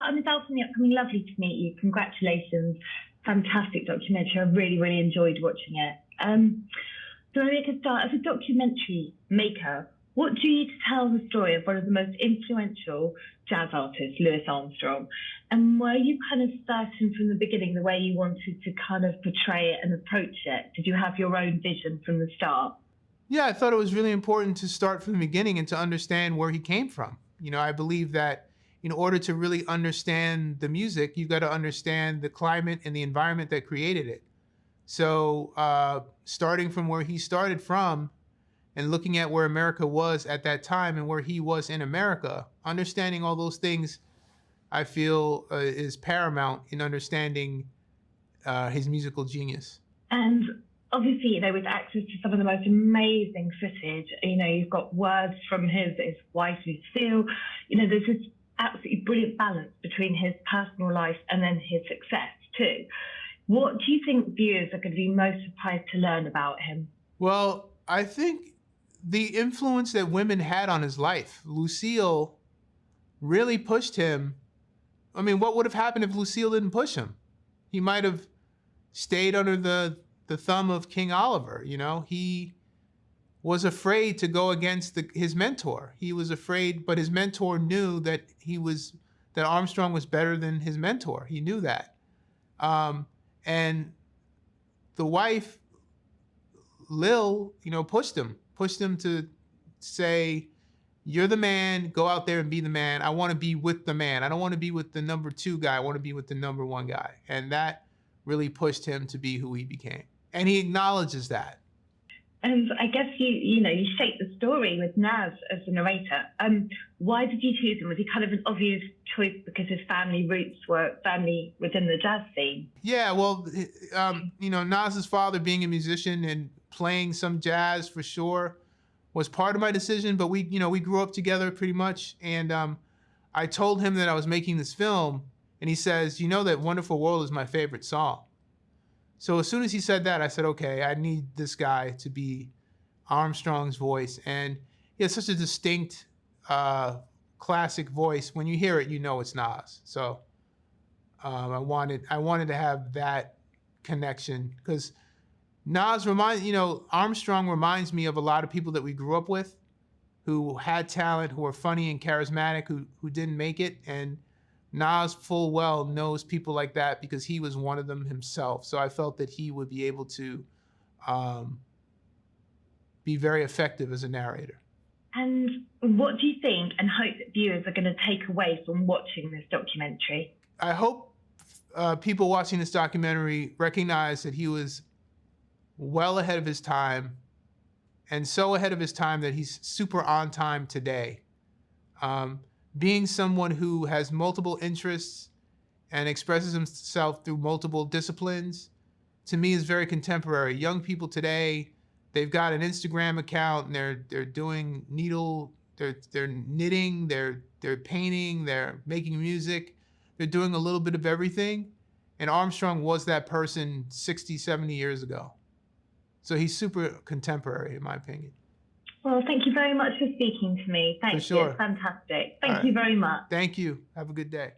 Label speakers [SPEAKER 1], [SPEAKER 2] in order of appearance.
[SPEAKER 1] I'm Ezelle from the upcoming. Lovely to meet you. Congratulations. Fantastic documentary. I really, really enjoyed watching it. So maybe I could start, as a documentary maker, what drew you to tell the story of one of the most influential jazz artists, Louis Armstrong? And were you kind of certain from the beginning the way you wanted to kind of portray it and approach it? Did you have your own vision from the start?
[SPEAKER 2] Yeah, I thought it was really important to start from the beginning and to understand where he came from. I believe that in order to really understand the music, you've got to understand the climate and the environment that created it. So starting from where he started from and looking at where America was at that time and where he was in America, understanding all those things, I feel is paramount in understanding his musical genius.
[SPEAKER 1] And obviously, with access to some of the most amazing footage, you've got words from his wife, Lucille. There's this absolutely brilliant balance between his personal life and then his success too. What do you think viewers are going to be most surprised to learn about him?
[SPEAKER 2] Well, I think the influence that women had on his life. Lucille really pushed him. I mean, what would have happened if Lucille didn't push him? He might have stayed under the thumb of King Oliver. He was afraid to go against his mentor. He was afraid, but his mentor knew that Armstrong was better than his mentor. He knew that. And the wife, Lil, pushed him to say, you're the man, go out there and be the man. I want to be with the man. I don't want to be with the number 2 guy. I want to be with the number 1 guy. And that really pushed him to be who he became. And he acknowledges that.
[SPEAKER 1] And I guess you shaped the story with Nas as the narrator. Why did you choose him? Was he kind of an obvious choice because his family roots were firmly within the jazz scene?
[SPEAKER 2] Yeah, well, Nas's father being a musician and playing some jazz for sure was part of my decision. But we grew up together pretty much. And I told him that I was making this film, and he says, that Wonderful World is my favorite song. So as soon as he said that, I said, okay, I need this guy to be Armstrong's voice. And he has such a distinct, classic voice. When you hear it, it's Nas. So I wanted to have that connection because Armstrong reminds me of a lot of people that we grew up with who had talent, who were funny and charismatic, who didn't make it. And Nas full well knows people like that because he was one of them himself. So I felt that he would be able to be very effective as a narrator.
[SPEAKER 1] And what do you think and hope that viewers are going to take away from watching this documentary?
[SPEAKER 2] I hope people watching this documentary recognize that he was well ahead of his time, and so ahead of his time that he's super on time today. Being someone who has multiple interests and expresses himself through multiple disciplines, to me is very contemporary. Young people today, they've got an Instagram account and they're doing they're knitting, they're painting, they're making music, they're doing a little bit of everything. And Armstrong was that person 60, 70 years ago. So he's super contemporary, in my opinion.
[SPEAKER 1] Well, thank you very much for speaking to me. Thank you. It's fantastic. Thank you very much.
[SPEAKER 2] Thank you. Have a good day.